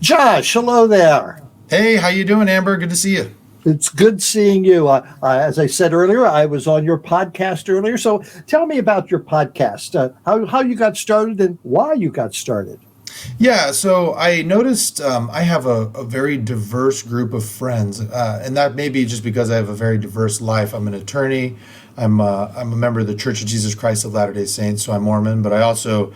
Josh, hello there. Hey, how you doing, Amber? Good to see you. It's good seeing you. As I said earlier, I was on your podcast earlier. So tell me about your podcast, how you got started and why you got started. Yeah, so I noticed I have a very diverse group of friends, and that may be just because I have a very diverse life. I'm an attorney. I'm a member of the Church of Jesus Christ of Latter-day Saints, so I'm Mormon, but I also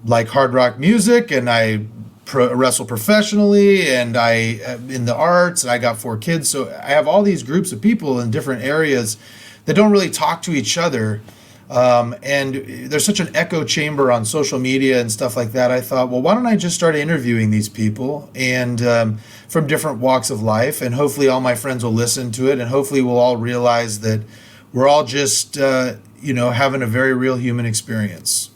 like hard rock music, and I wrestle professionally, and I am in the arts, and I got 4 kids. So I have all these groups of people in different areas that don't really talk to each other. And there's such an echo chamber on social media and stuff like that. I thought, well, why don't I just start interviewing these people and from different walks of life, and hopefully all my friends will listen to it, and hopefully we'll all realize that we're all just, having a very real human experience.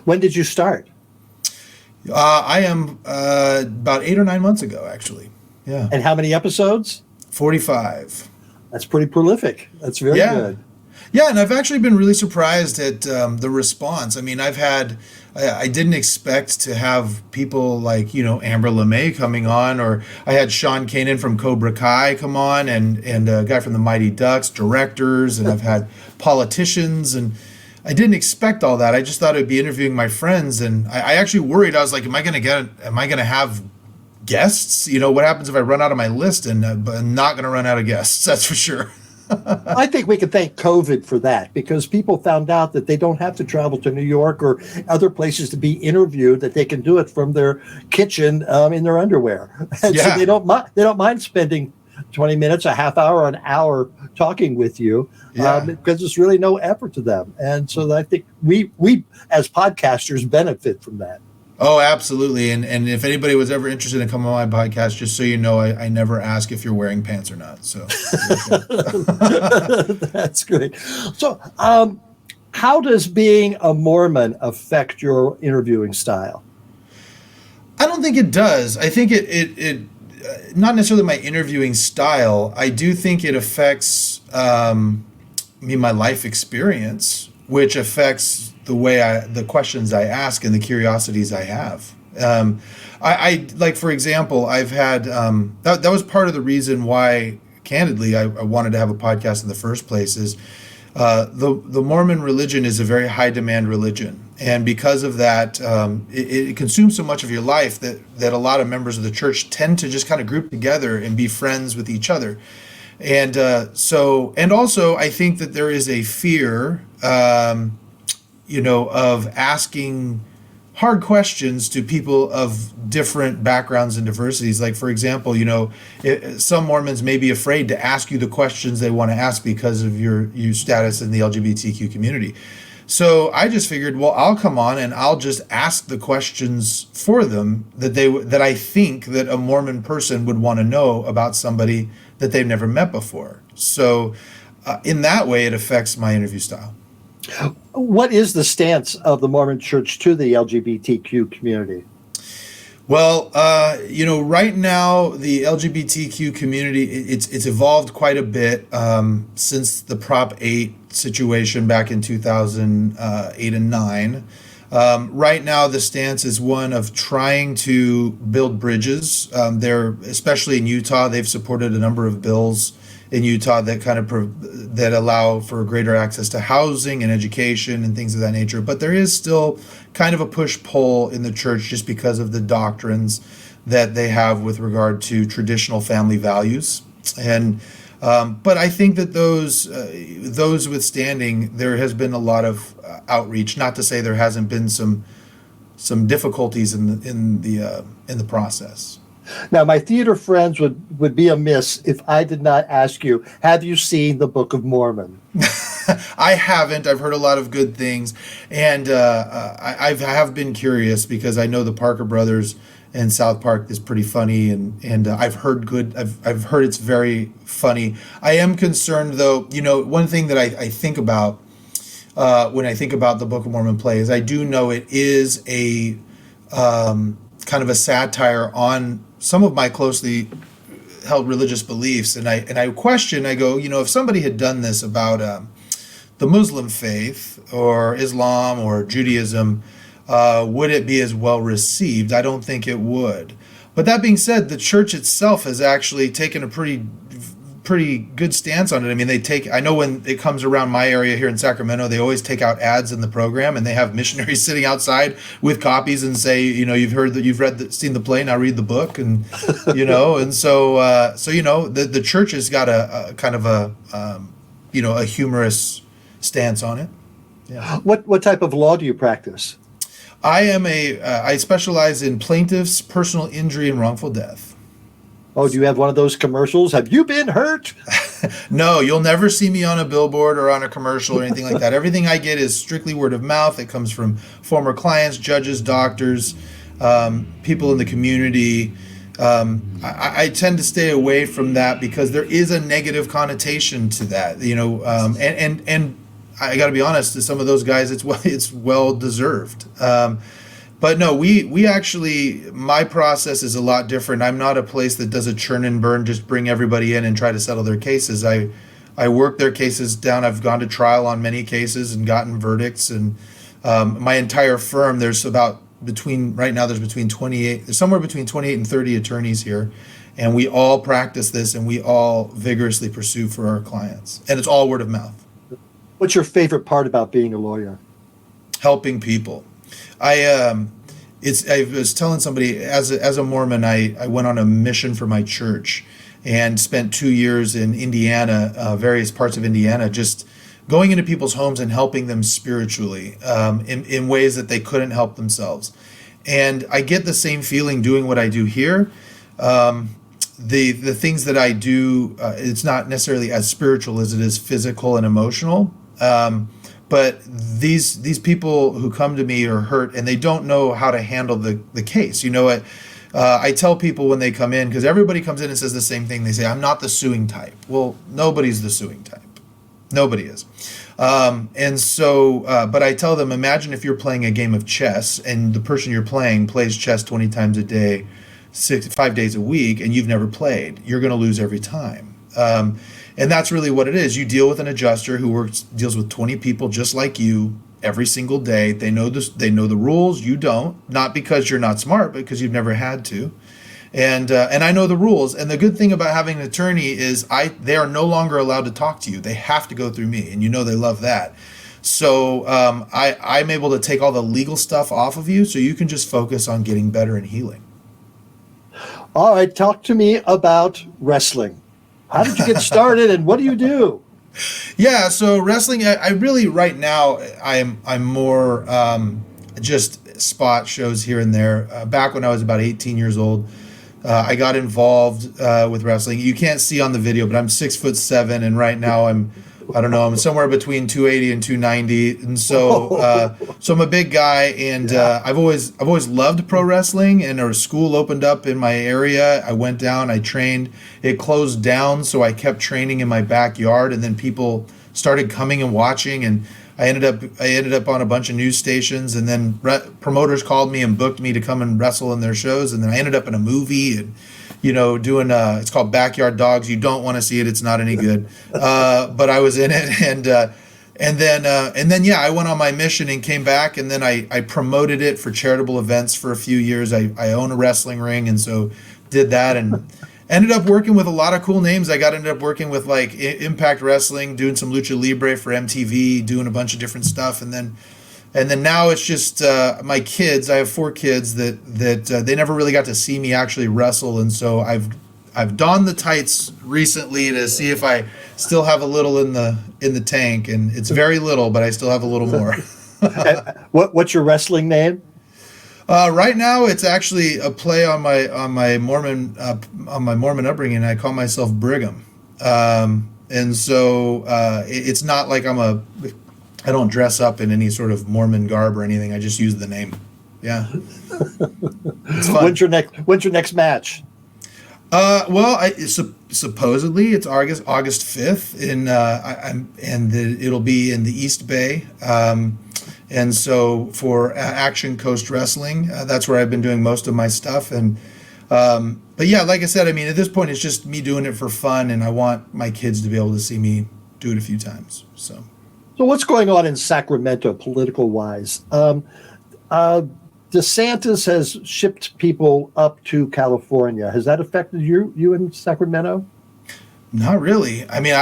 When did you start? I am about 8 or 9 months ago, actually. Yeah. And how many episodes? 45. That's pretty prolific. That's very good. Yeah, and I've actually been really surprised at the response. I mean, I didn't expect to have people like, Amber LeMay coming on, or I had Sean Kanan from Cobra Kai come on, and a guy from the Mighty Ducks, directors, and I've had politicians, and I didn't expect all that. I just thought I'd be interviewing my friends, and I actually worried. I was like, am I going to have guests? What happens if I run out of my list? And but I'm not going to run out of guests, that's for sure. I think we can thank COVID for that, because people found out that they don't have to travel to New York or other places to be interviewed, that they can do it from their kitchen in their underwear. And so they don't mind spending 20 minutes, a half hour, an hour talking with you, because there's really no effort to them. And so I think we as podcasters benefit from that. Oh, absolutely. And if anybody was ever interested in coming on my podcast, just so you know, I never ask if you're wearing pants or not. So that's great. So how does being a Mormon affect your interviewing style? I don't think it does. I think it not necessarily my interviewing style. I do think it affects my life experience, which affects the questions I ask and the curiosities I have. I like, for example, I've had that was part of the reason why, candidly, I wanted to have a podcast in the first place. Is the Mormon religion is a very high demand religion, and because of that, it consumes so much of your life that a lot of members of the church tend to just kind of group together and be friends with each other. And also I think that there is a fear of asking hard questions to people of different backgrounds and diversities. Like, for example, some Mormons may be afraid to ask you the questions they want to ask because of your status in the LGBTQ community. So I just figured, well, I'll come on and I'll just ask the questions for them that I think that a Mormon person would want to know about somebody that they've never met before. So in that way, it affects my interview style. What is the stance of the Mormon Church to the LGBTQ community? Well, right now the LGBTQ community, it's evolved quite a bit since the Prop 8 situation back in 2008 and 9. Right now, the stance is one of trying to build bridges. Especially in Utah, they've supported a number of bills in Utah that that allow for greater access to housing and education and things of that nature. But there is still kind of a push-pull in the church just because of the doctrines that they have with regard to traditional family values. And but I think that those withstanding, there has been a lot of outreach. Not to say there hasn't been some difficulties in the process. Now, my theater friends would be amiss if I did not ask you, have you seen the Book of Mormon? I haven't. I've heard a lot of good things, and I have been curious because I know the Parker brothers and South Park is pretty funny, and I've heard I've heard it's very funny. I am concerned, though. One thing that I think about when I think about the Book of Mormon play is I do know it is a kind of a satire on some of my closely held religious beliefs, and I go, if somebody had done this about the Muslim faith or Islam or Judaism, would it be as well received? I don't think it would. But that being said, the church itself has actually taken a pretty good stance on it. I mean, I know when it comes around my area here in Sacramento, they always take out ads in the program, and they have missionaries sitting outside with copies and say, you've heard that, seen the play, now read the book, and and so the church has got a kind of a humorous stance on it. Yeah. What type of law do you practice? I specialize in plaintiffs, personal injury, and wrongful death. Oh, do you have one of those commercials? Have you been hurt? No, you'll never see me on a billboard or on a commercial or anything like that. Everything I get is strictly word of mouth. It comes from former clients, judges, doctors, people in the community. I tend to stay away from that because there is a negative connotation to that, and I got to be honest, to some of those guys, it's well deserved. But no, we actually, my process is a lot different. I'm not a place that does a churn and burn, just bring everybody in and try to settle their cases. I work their cases down. I've gone to trial on many cases and gotten verdicts. And my entire firm, there's somewhere between 28 and 30 attorneys here. And we all practice this, and we all vigorously pursue for our clients. And it's all word of mouth. What's your favorite part about being a lawyer? Helping people. I was telling somebody, as a Mormon, I went on a mission for my church and spent 2 years in Indiana, various parts of Indiana, just going into people's homes and helping them spiritually in ways that they couldn't help themselves. And I get the same feeling doing what I do here. The things that I do, it's not necessarily as spiritual as it is physical and emotional. But these people who come to me are hurt, and they don't know how to handle the case. You know what? I tell people when they come in, because everybody comes in and says the same thing. They say, I'm not the suing type. Well, nobody's the suing type. Nobody is. But I tell them, imagine if you're playing a game of chess, and the person you're playing plays chess 20 times a day, 5 days a week, and you've never played. You're going to lose every time. And that's really what it is. You deal with an adjuster who deals with 20 people just like you every single day. They know this. They know the rules. You don't. Not because you're not smart, but because you've never had to. And I know the rules. And the good thing about having an attorney is they are no longer allowed to talk to you. They have to go through me, and they love that. So I'm able to take all the legal stuff off of you, so you can just focus on getting better and healing. All right, talk to me about wrestling. How did you get started, and what do you do? Yeah, so wrestling, I really, right now, I'm more just spot shows here and there. Back when I was about 18 years old, I got involved with wrestling. You can't see on the video, but I'm 6'7", and right now I'm somewhere between 280 and 290, and so I'm a big guy, and I've always loved pro wrestling. And a school opened up in my area. I went down, I trained. It closed down, so I kept training in my backyard, and then people started coming and watching, and I ended up on a bunch of news stations, and then promoters called me and booked me to come and wrestle in their shows, and then I ended up in a movie and doing it's called Backyard Dogs. You don't want to see it; it's not any good. But I was in it, and then I went on my mission and came back, and then I promoted it for charitable events for a few years. I own a wrestling ring, and so did that, and ended up working with a lot of cool names. Ended up working with like Impact Wrestling, doing some Lucha Libre for MTV, doing a bunch of different stuff, and then now it's just my kids. I have 4 kids that they never really got to see me actually wrestle, and so I've donned the tights recently to see if I still have a little in the tank, and it's very little, but I still have a little more. What's your wrestling name? Right now, it's actually a play on my Mormon upbringing. I call myself Brigham, and so it's not like I don't dress up in any sort of Mormon garb or anything. I just use the name. Yeah. It's fun. When's your next match? Supposedly it's August 5th it'll be in the East Bay. And so for Action Coast Wrestling, that's where I've been doing most of my stuff. And but yeah, like I said, I mean, at this point, it's just me doing it for fun, and I want my kids to be able to see me do it a few times. So what's going on in Sacramento, political wise? DeSantis has shipped people up to California. Has that affected you in Sacramento? Not really. I mean,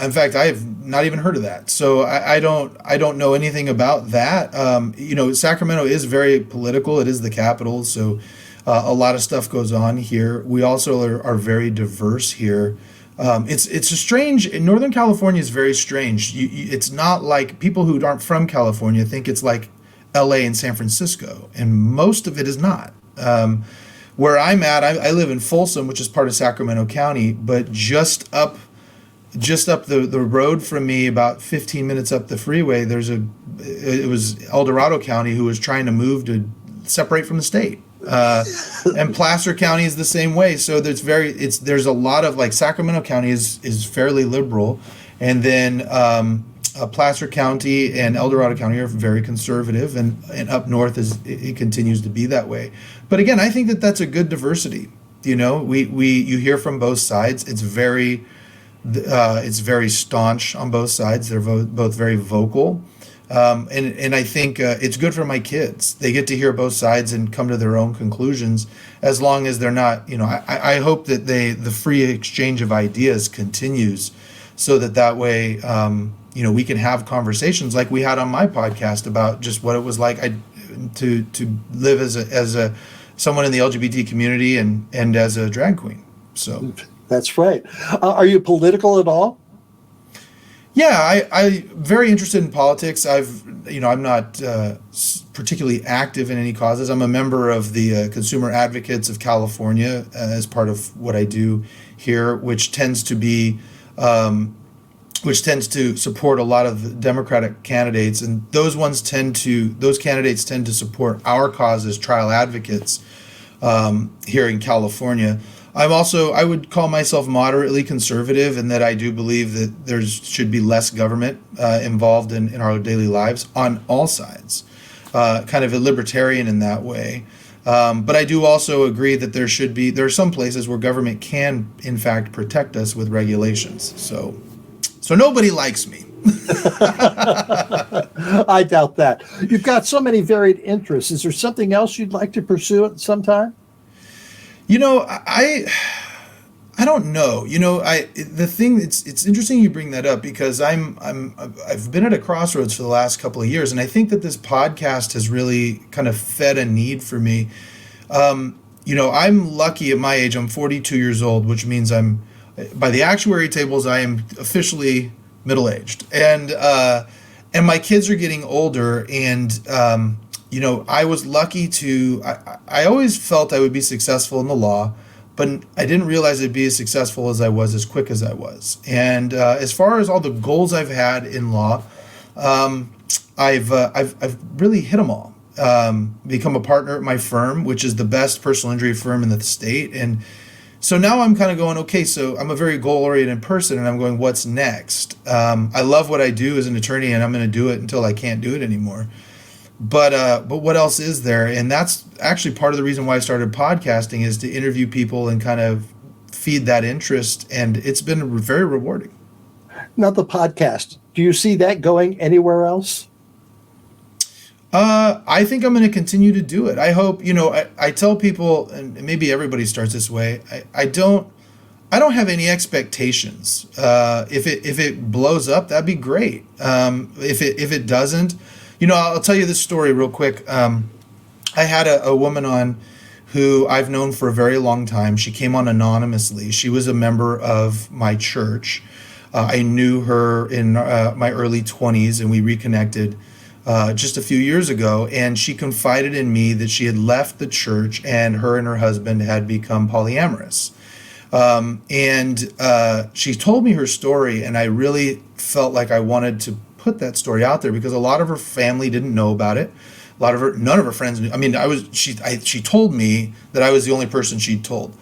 in fact, I've not even heard of that. So I don't know anything about that. Sacramento is very political. It is the capital. So a lot of stuff goes on here. We also are very diverse here. It's a strange. Northern California is very strange. It's not like people who aren't from California think it's like L.A. and San Francisco, and most of it is not. Where I'm at, I live in Folsom, which is part of Sacramento County, but just up the road from me, about 15 minutes up the freeway, it was El Dorado County who was trying to move to separate from the state. And Placer County is the same way. So there's a lot of, like, Sacramento County is fairly liberal, and then Placer County and El Dorado County are very conservative, and up north it continues to be that way. But again, I think that's a good diversity. You hear from both sides. It's very staunch on both sides. They're both very vocal. And I think it's good for my kids. They get to hear both sides and come to their own conclusions, as long as they're not, I hope that the free exchange of ideas continues, so that way, we can have conversations like we had on my podcast about just what it was like to live as someone in the LGBT community and as a drag queen. So that's right. Are you political at all? Yeah, I'm very interested in politics. I'm not particularly active in any causes. I'm a member of the Consumer Advocates of California as part of what I do here, which tends to support a lot of Democratic candidates, and those candidates tend to support our cause as trial advocates here in California. I would call myself moderately conservative, in that I do believe that there should be less government involved in our daily lives on all sides, kind of a libertarian in that way. But I do also agree that there are some places where government can, in fact, protect us with regulations. So nobody likes me. I doubt that. You've got so many varied interests. Is there something else you'd like to pursue at some time? I don't know. It's interesting you bring that up, because I've been at a crossroads for the last couple of years, and I think that this podcast has really kind of fed a need for me. I'm lucky at my age. I'm 42 years old, which means by the actuary tables, I am officially middle-aged, and my kids are getting older, and I was lucky I always felt I would be successful in the law, but I didn't realize I'd be as successful as I was, as quick as I was. And as far as all the goals I've had in law, I've really hit them all. Become a partner at my firm, which is the best personal injury firm in the state. And so now I'm kind of going, okay, so I'm a very goal-oriented person, and I'm going, what's next? I love what I do as an attorney, and I'm going to do it until I can't do it anymore. But what else is there? And that's actually part of the reason why I started podcasting, is to interview people and kind of feed that interest. And it's been very rewarding. Now, the podcast, do you see that going anywhere else? I think I'm going to continue to do it. I hope, I tell people, and maybe everybody starts this way, I don't have any expectations. If it blows up, that'd be great. If it doesn't, I'll tell you this story real quick. I had a woman on who I've known for a very long time. She came on anonymously. She was a member of my church. I knew her in my early 20s, and we reconnected just a few years ago. And she confided in me that she had left the church, and her husband had become polyamorous. And she told me her story, and I really felt like I wanted to put that story out there, because a lot of her family didn't know about it. None of her friends knew. I mean, she told me that I was the only person she'd told.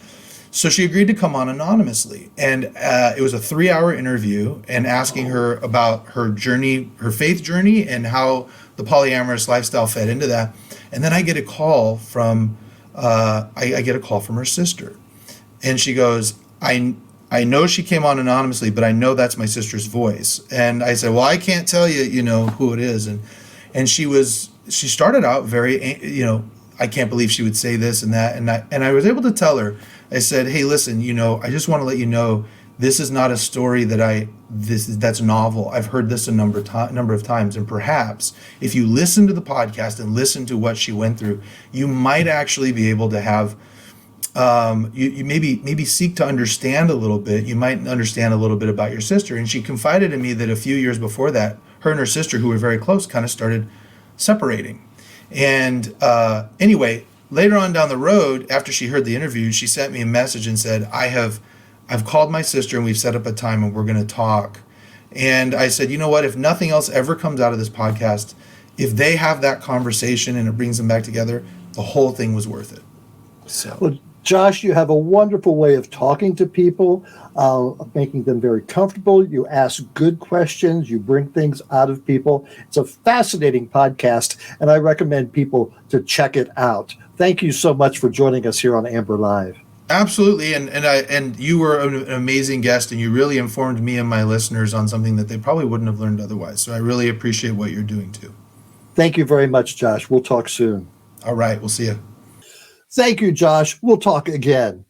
So she agreed to come on anonymously, and it was a 3-hour interview, and asking her about her journey, her faith journey, and how the polyamorous lifestyle fed into that. And then I get a call from her sister, and she goes, I know she came on anonymously, but I know that's my sister's voice. And I said, well, I can't tell you, who it is. And she was she started out very, I can't believe she would say this and that. And I was able to tell her, I said, hey, listen, I just want to let you know, this is not a story that's novel. I've heard this a number of times. And perhaps if you listen to the podcast and listen to what she went through, you might actually be able to have, you maybe seek to understand a little bit. You might understand a little bit about your sister. And she confided in me that a few years before that, her and her sister, who were very close, kind of started separating. And anyway, later on down the road, after she heard the interview, she sent me a message and said, I've called my sister and we've set up a time and we're going to talk. And I said, you know what, if nothing else ever comes out of this podcast, if they have that conversation and it brings them back together, the whole thing was worth it. So. Well, Josh, you have a wonderful way of talking to people, of making them very comfortable. You ask good questions. You bring things out of people. It's a fascinating podcast, and I recommend people to check it out. Thank you so much for joining us here on Amber Live. Absolutely, and you were an amazing guest, and you really informed me and my listeners on something that they probably wouldn't have learned otherwise. So I really appreciate what you're doing too. Thank you very much, Josh. We'll talk soon. All right, we'll see you. Thank you, Josh. We'll talk again.